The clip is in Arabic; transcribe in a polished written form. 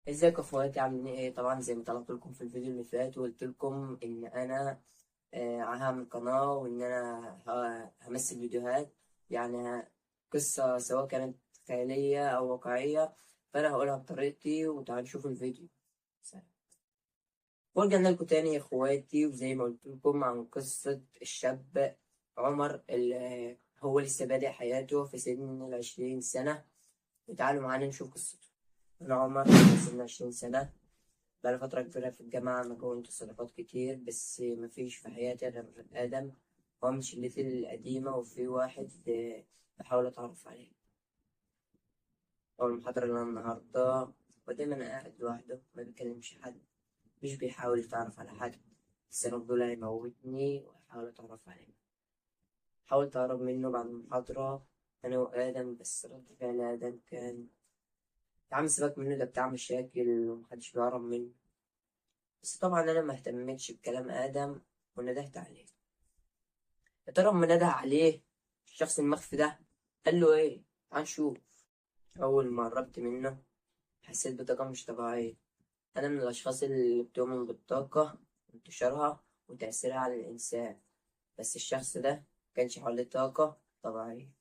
ازيكم يا اخواتي عاملين ايه؟ طبعا زي ما طلبت لكم في الفيديو اللي فات وقلت لكم ان انا هعمل قناة وان انا همثل فيديوهات، يعني قصة سواء كانت خيالية او واقعية، فانا هقولها بطريقتي وتعالوا نشوف الفيديو. ورجعنا لكم تاني يا اخواتي، وزي ما قلت لكم عن قصة الشاب عمر اللي هو لسه بادئ حياته في سن ال20 سنة. وتعالوا معانا نشوف قصته. أنا عمر في سن 20 سنة، بقالي فترة كبيرة في الجامعة، ما كونت صداقات كتير، بس مفيش في حياتي غير آدم. هو من شلتي القديمة، وفي واحد بحاول أتعرف عليه. أول محاضرة لنا النهاردة، ودايما قاعد لوحده ما بيكلمش حد، مش بيحاول يتعرف على حد. السبب دول هيموتني وأحاول أتعرف عليه. حاولت أقرب منه بعد المحاضرة أنا وآدم، بس رد فعل آدم كان: يا عم سيبك منه، ده بتاع مشاكل ومحدش بيقرب منه. بس طبعا أنا ما اهتمتش بكلام آدم وندهت عليه. يا ترى أما نده عليه الشخص المخفي ده قال له إيه؟ تعال نشوف. أول ما قربت منه حسيت بطاقة مش طبيعية. أنا من الأشخاص اللي بتؤمن بالطاقة وانتشارها وتأثيرها على الإنسان، بس الشخص ده مكانش حواليه طاقة طبيعية.